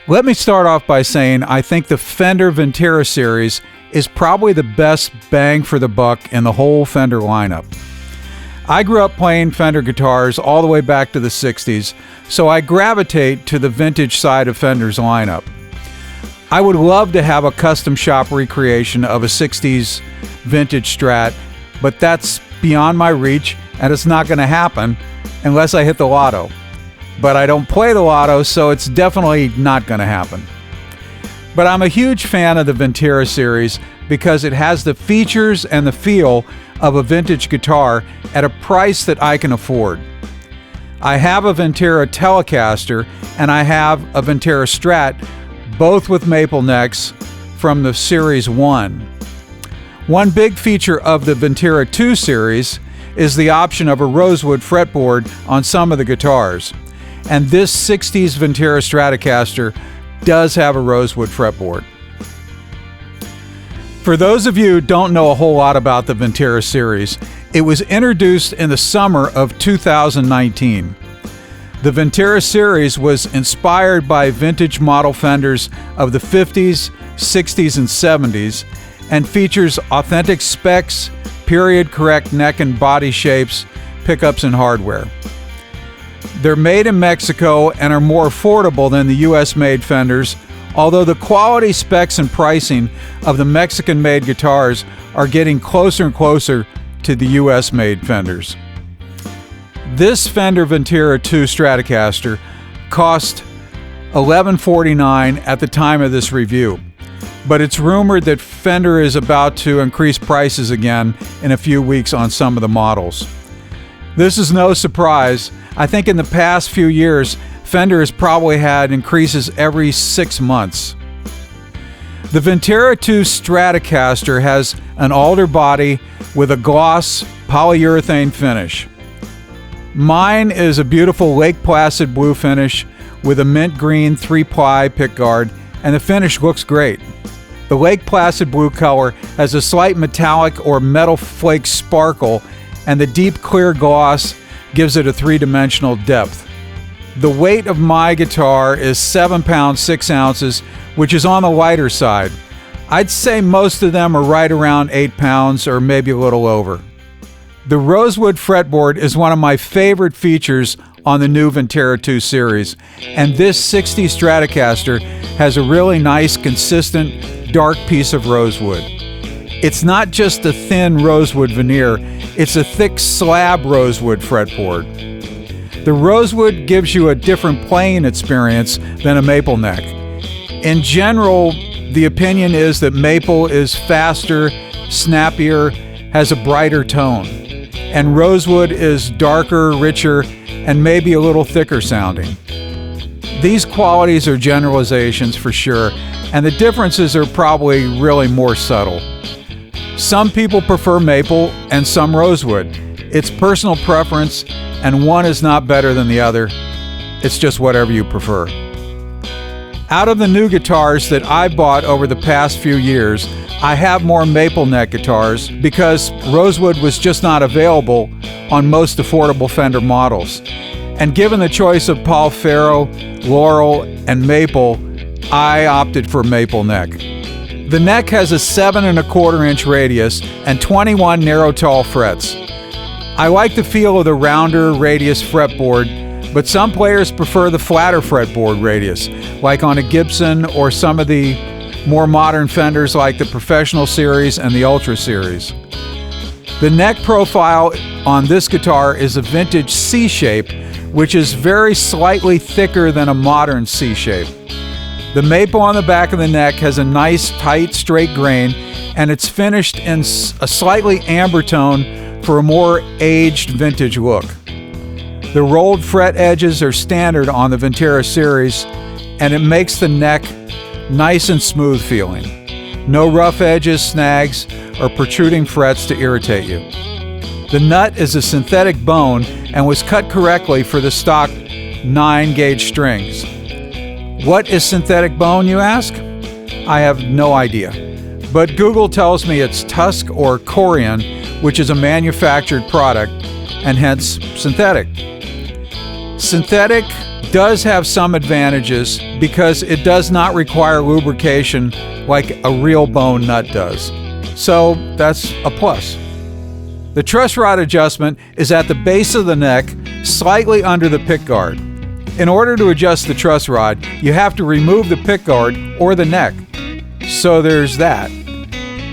Let me start off by saying I think the Fender Vintera series is probably the best bang for the buck in the whole Fender lineup. I grew up playing Fender guitars all the way back to the 60s, so I gravitate to the vintage side of Fender's lineup. I would love to have a custom shop recreation of a 60s vintage Strat, but that's beyond my reach and it's not going to happen unless I hit the lotto. But I don't play the lotto, so it's definitely not going to happen. But I'm a huge fan of the Vintera series because it has the features and the feel of a vintage guitar at a price that I can afford. I have a Vintera Telecaster and I have a Vintera Strat, both with maple necks from the Series 1. One big feature of the Vintera II series is the option of a rosewood fretboard on some of the guitars. And this 60s Vintera Stratocaster does have a rosewood fretboard. For those of you who don't know a whole lot about the Vintera series, it was introduced in the summer of 2019. The Vintera series was inspired by vintage model Fenders of the 50s, 60s, and 70s, and features authentic specs, period-correct neck and body shapes, pickups, and hardware. They're made in Mexico and are more affordable than the US-made Fenders, although the quality, specs, and pricing of the Mexican-made guitars are getting closer and closer to the US-made Fenders. This Fender Vintera II Stratocaster cost $1149 at the time of this review, but it's rumored that Fender is about to increase prices again in a few weeks on some of the models. This is no surprise. I think in the past few years, Fender has probably had increases every 6 months. The Vintera II Stratocaster has an alder body with a gloss polyurethane finish. Mine is a beautiful Lake Placid blue finish with a mint green 3-ply pickguard, and the finish looks great. The Lake Placid blue color has a slight metallic or metal flake sparkle, and the deep clear gloss gives it a three-dimensional depth. The weight of my guitar is 7 pounds 6 ounces, which is on the lighter side. I'd say most of them are right around 8 pounds or maybe a little over. The rosewood fretboard is one of my favorite features on the new Vintera II series, and this 60 Stratocaster has a really nice, consistent, dark piece of rosewood. It's not just a thin rosewood veneer, it's a thick slab rosewood fretboard. The rosewood gives you a different playing experience than a maple neck. In general, the opinion is that maple is faster, snappier, has a brighter tone, and rosewood is darker, richer, and maybe a little thicker sounding. These qualities are generalizations for sure, and the differences are probably really more subtle. Some people prefer maple and some rosewood. It's personal preference, and one is not better than the other. It's just whatever you prefer. Out of the new guitars that I bought over the past few years, I have more maple neck guitars because rosewood was just not available on most affordable Fender models. And given the choice of Paul Faro, Laurel, and maple, I opted for maple neck. The neck has a 7 1/4 inch radius and 21 narrow tall frets. I like the feel of the rounder radius fretboard, but some players prefer the flatter fretboard radius, like on a Gibson or some of the more modern Fenders like the Professional Series and the Ultra Series. The neck profile on this guitar is a vintage C-shape, which is very slightly thicker than a modern C-shape. The maple on the back of the neck has a nice, tight, straight grain, and it's finished in a slightly amber tone for a more aged vintage look. The rolled fret edges are standard on the Vintera series, and it makes the neck nice and smooth feeling. No rough edges, snags, or protruding frets to irritate you. The nut is a synthetic bone and was cut correctly for the stock 9-gauge strings. What is synthetic bone, you ask? I have no idea. But Google tells me it's tusk or corian, which is a manufactured product, and hence synthetic. Synthetic does have some advantages because it does not require lubrication like a real bone nut does. So that's a plus. The truss rod adjustment is at the base of the neck, slightly under the pickguard. In order to adjust the truss rod, you have to remove the pickguard or the neck. So there's that.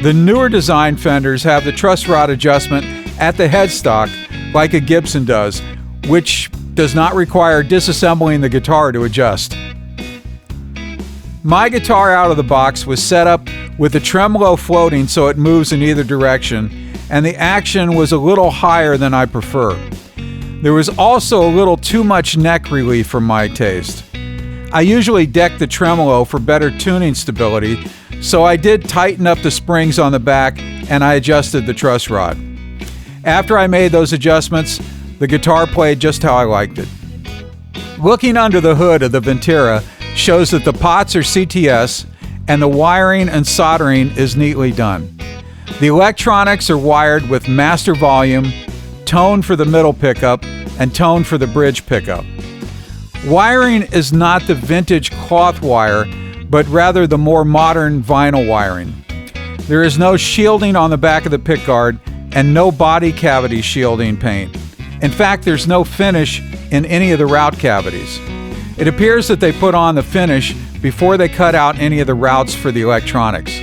The newer design Fenders have the truss rod adjustment at the headstock like a Gibson does, which does not require disassembling the guitar to adjust. My guitar out of the box was set up with the tremolo floating so it moves in either direction, and the action was a little higher than I prefer. There was also a little too much neck relief for my taste. I usually deck the tremolo for better tuning stability, so I did tighten up the springs on the back and I adjusted the truss rod. After I made those adjustments, the guitar played just how I liked it. Looking under the hood of the Vintera shows that the pots are CTS and the wiring and soldering is neatly done. The electronics are wired with master volume, tone for the middle pickup, and tone for the bridge pickup. Wiring is not the vintage cloth wire, but rather the more modern vinyl wiring. There is no shielding on the back of the pickguard and no body cavity shielding paint. In fact, there's no finish in any of the route cavities. It appears that they put on the finish before they cut out any of the routes for the electronics.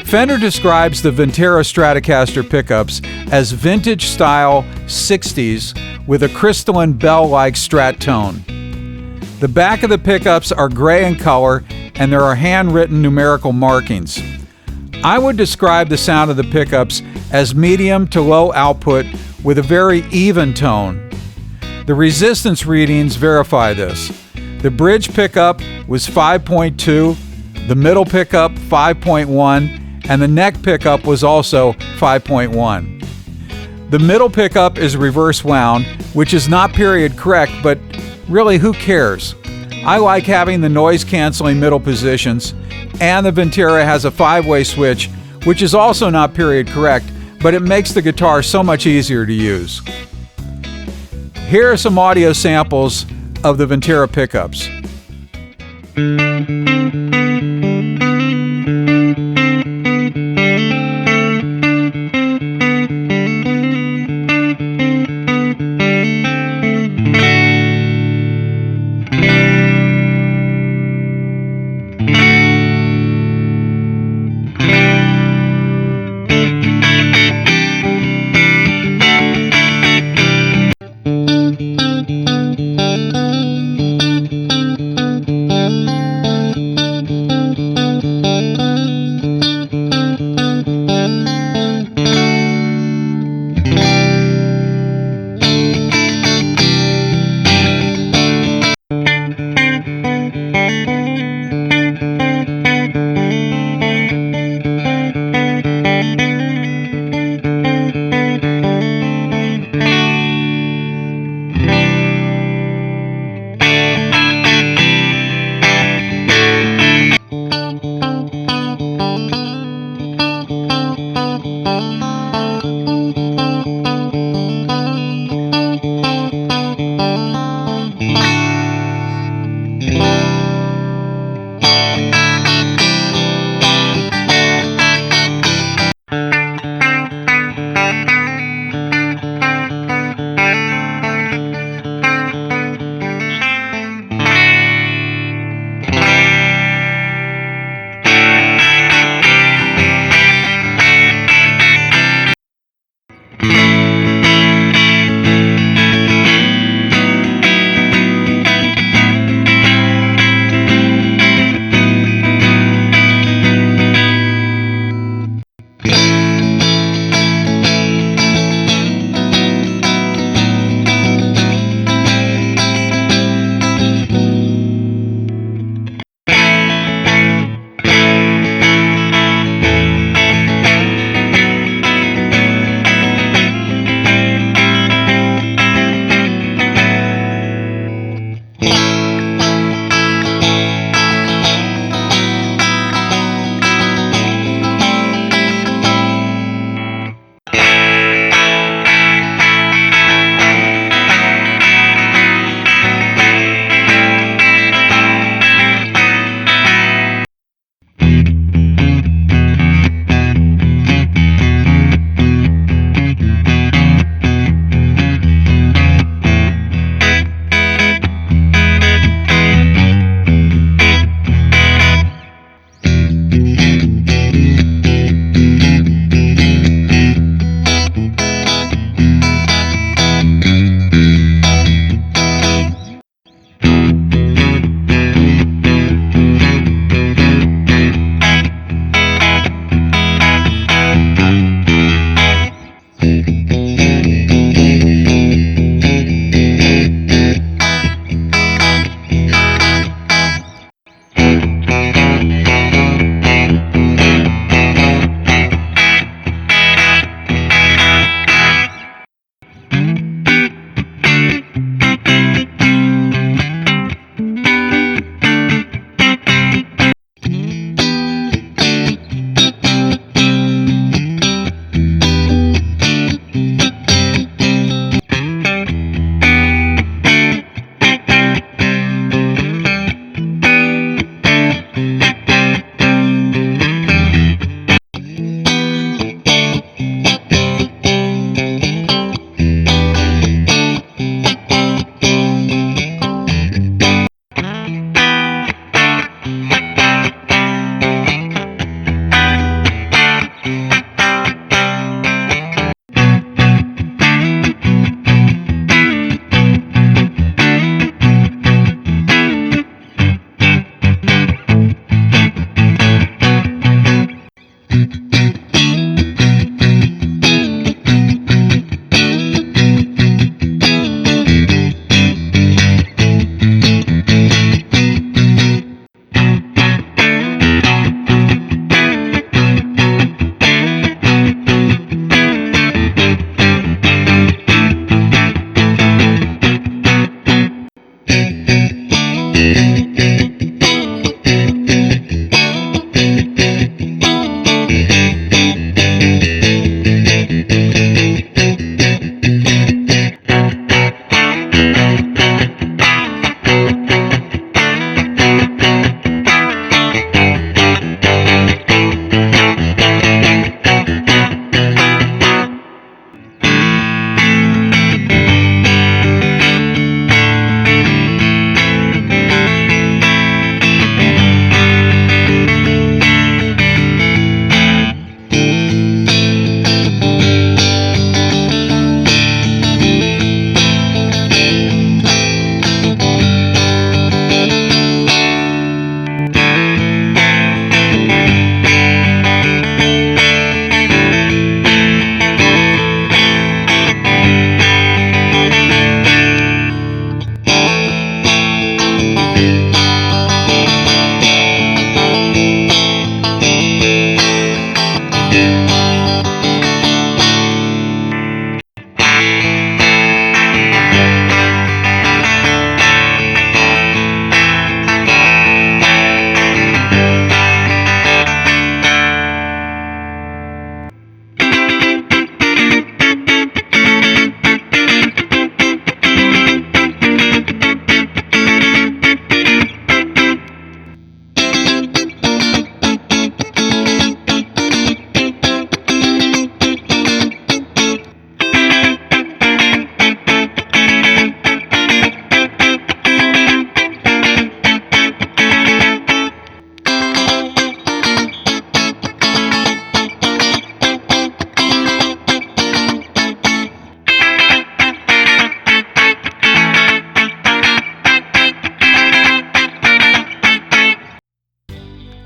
Fender describes the Vintera Stratocaster pickups as vintage-style 60s with a crystalline bell-like Strat tone. The back of the pickups are gray in color and there are handwritten numerical markings. I would describe the sound of the pickups as medium to low output with a very even tone. The resistance readings verify this. The bridge pickup was 5.2, the middle pickup 5.1, and the neck pickup was also 5.1. The middle pickup is reverse wound, which is not period correct, but really who cares? I like having the noise canceling middle positions, and the Vintera has a 5-way switch, which is also not period correct, but it makes the guitar so much easier to use. Here are some audio samples of the Vintera pickups.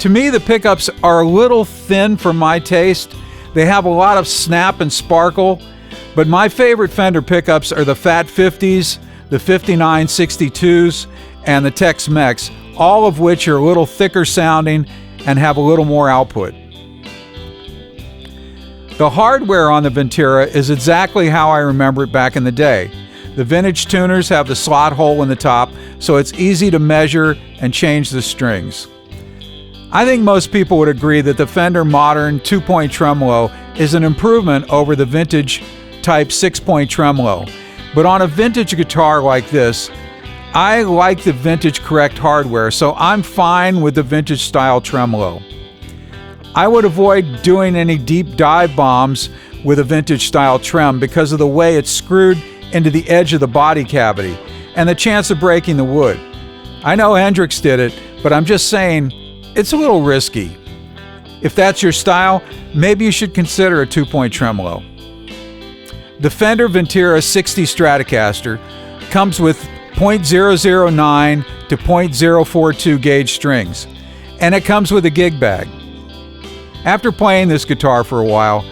To me, the pickups are a little thin for my taste. They have a lot of snap and sparkle, but my favorite Fender pickups are the Fat 50s, the 5962s, and the Tex-Mex, all of which are a little thicker sounding and have a little more output. The hardware on the Vintera is exactly how I remember it back in the day. The vintage tuners have the slot hole in the top, so it's easy to measure and change the strings. I think most people would agree that the Fender Modern 2-point tremolo is an improvement over the vintage type 6-point tremolo. But on a vintage guitar like this, I like the vintage correct hardware, so I'm fine with the vintage style tremolo. I would avoid doing any deep dive bombs with a vintage style trem because of the way it's screwed into the edge of the body cavity and the chance of breaking the wood. I know Hendrix did it, but I'm just saying it's a little risky. If that's your style, maybe you should consider a 2-point tremolo. The Fender Vintera 60 Stratocaster comes with .009 to .042 gauge strings, and it comes with a gig bag. After playing this guitar for a while,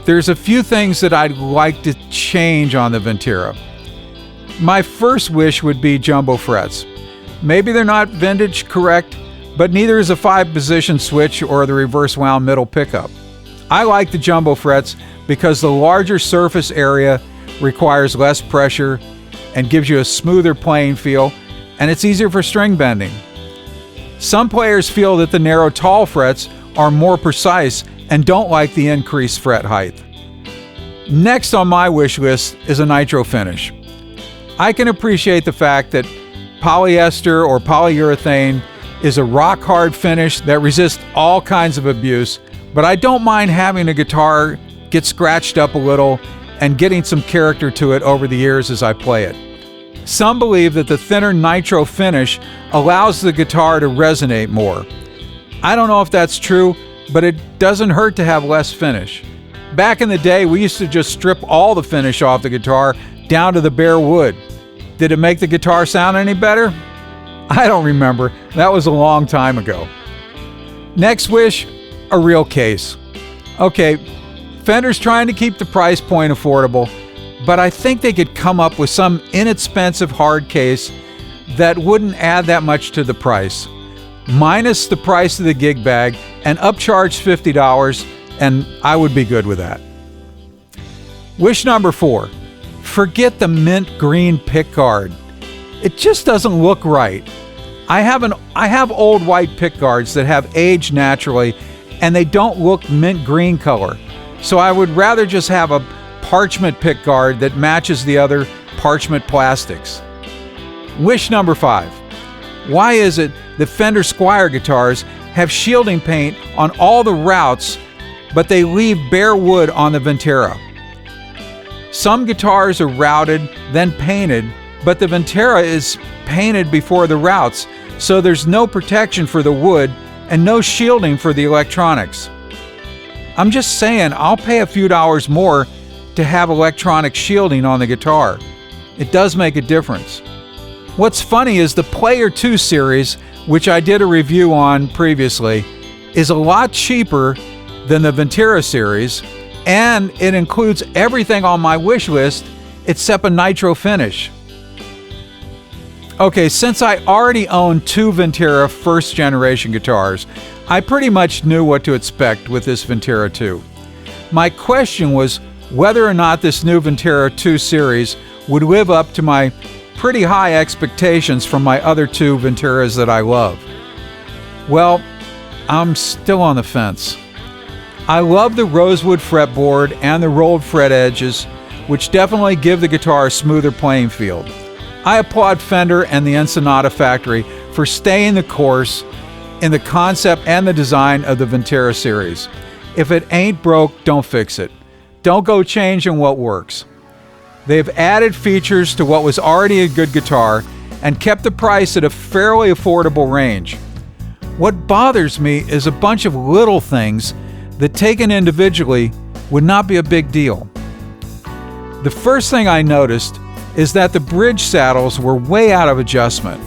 there's a few things that I'd like to change on the Vintera. My first wish would be jumbo frets. Maybe they're not vintage correct, but neither is a 5-position switch or the reverse wound middle pickup. I like the jumbo frets because the larger surface area requires less pressure and gives you a smoother playing feel, and it's easier for string bending. Some players feel that the narrow tall frets are more precise and don't like the increased fret height. Next on my wish list is a nitro finish. I can appreciate the fact that polyester or polyurethane is a rock-hard finish that resists all kinds of abuse, but I don't mind having a guitar get scratched up a little and getting some character to it over the years as I play it. Some believe that the thinner nitro finish allows the guitar to resonate more. I don't know if that's true, but it doesn't hurt to have less finish. Back in the day, we used to just strip all the finish off the guitar down to the bare wood. Did it make the guitar sound any better? I don't remember. That was a long time ago. Next wish, a real case. Okay, Fender's trying to keep the price point affordable, but I think they could come up with some inexpensive hard case that wouldn't add that much to the price. Minus the price of the gig bag and upcharge $50, and I would be good with that. Wish number 4, forget the mint green pickguard. It just doesn't look right. I have old white pickguards that have aged naturally and they don't look mint green color. So I would rather just have a parchment pickguard that matches the other parchment plastics. Wish number 5. Why is it that Fender Squier guitars have shielding paint on all the routs, but they leave bare wood on the Vintera? Some guitars are routed, then painted, but the Vintera is painted before the routs, so there's no protection for the wood and no shielding for the electronics. I'm just saying, I'll pay a few dollars more to have electronic shielding on the guitar. It does make a difference. What's funny is the Player 2 series, which I did a review on previously, is a lot cheaper than the Vintera series, and it includes everything on my wish list except a nitro finish. Okay, since I already own 2 Vintera first generation guitars, I pretty much knew what to expect with this Vintera 2. My question was whether or not this new Vintera 2 series would live up to my pretty high expectations from my other 2 Vinteras that I love. Well, I'm still on the fence. I love the rosewood fretboard and the rolled fret edges, which definitely give the guitar a smoother playing field. I applaud Fender and the Ensenada factory for staying the course in the concept and the design of the Vintera series. If it ain't broke, don't fix it. Don't go changing what works. They've added features to what was already a good guitar and kept the price at a fairly affordable range. What bothers me is a bunch of little things that taken individually would not be a big deal. The first thing I noticed is that the bridge saddles were way out of adjustment.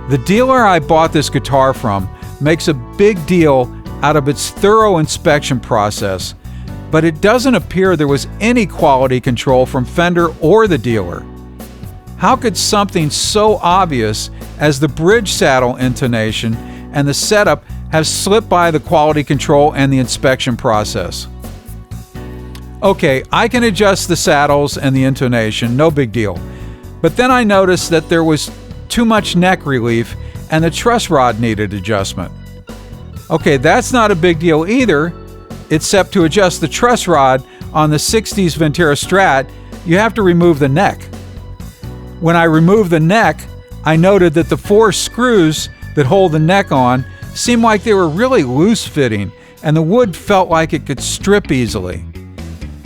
The dealer I bought this guitar from makes a big deal out of its thorough inspection process, but it doesn't appear there was any quality control from Fender or the dealer. How could something so obvious as the bridge saddle intonation and the setup have slipped by the quality control and the inspection process? Okay, I can adjust the saddles and the intonation, no big deal. But then I noticed that there was too much neck relief and the truss rod needed adjustment. Okay, that's not a big deal either, except to adjust the truss rod on the 60s Vintera Strat, you have to remove the neck. When I removed the neck, I noted that the 4 screws that hold the neck on seemed like they were really loose fitting and the wood felt like it could strip easily.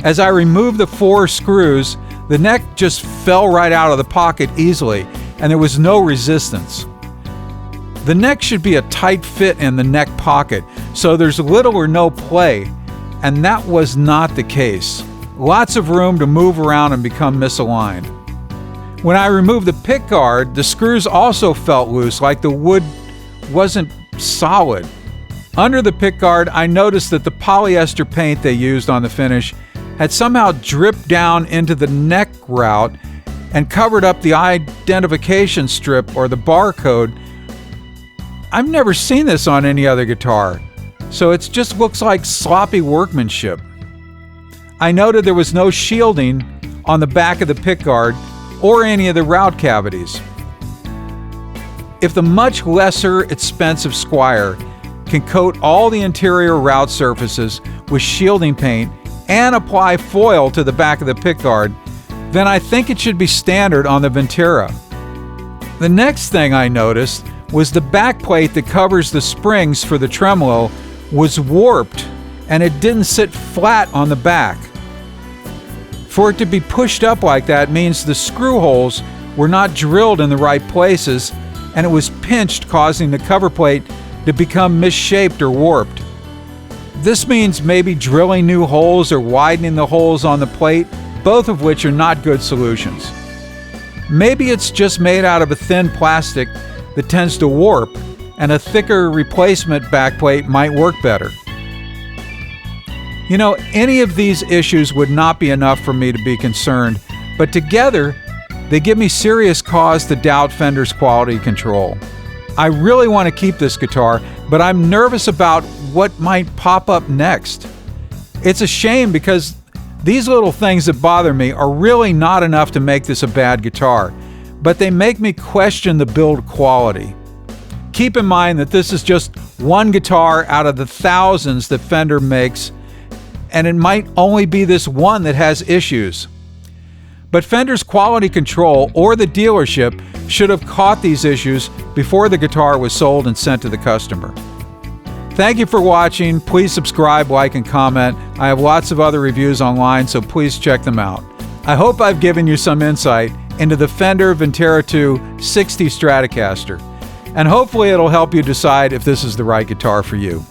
As I removed the 4 screws, the neck just fell right out of the pocket easily and there was no resistance. The neck should be a tight fit in the neck pocket, so there's little or no play, and that was not the case. Lots of room to move around and become misaligned. When I removed the pickguard, the screws also felt loose, like the wood wasn't solid. Under the pickguard, I noticed that the polyester paint they used on the finish had somehow dripped down into the neck route and covered up the identification strip or the barcode. I've never seen this on any other guitar, so it just looks like sloppy workmanship. I noted there was no shielding on the back of the pickguard or any of the route cavities. If the much lesser expensive Squier can coat all the interior route surfaces with shielding paint and apply foil to the back of the pickguard, then I think it should be standard on the Vintera. The next thing I noticed was the back plate that covers the springs for the tremolo was warped and it didn't sit flat on the back. For it to be pushed up like that means the screw holes were not drilled in the right places and it was pinched, causing the cover plate to become misshaped or warped. This means maybe drilling new holes or widening the holes on the plate, both of which are not good solutions. Maybe it's just made out of a thin plastic that tends to warp, and a thicker replacement backplate might work better. You know, any of these issues would not be enough for me to be concerned, but together, they give me serious cause to doubt Fender's quality control. I really want to keep this guitar, but I'm nervous about what might pop up next. It's a shame because these little things that bother me are really not enough to make this a bad guitar, but they make me question the build quality. Keep in mind that this is just one guitar out of the thousands that Fender makes, and it might only be this one that has issues. But Fender's quality control or the dealership should have caught these issues before the guitar was sold and sent to the customer. Thank you for watching. Please subscribe, like, and comment. I have lots of other reviews online, so please check them out. I hope I've given you some insight into the Fender Vintera II 60 Stratocaster, and hopefully it'll help you decide if this is the right guitar for you.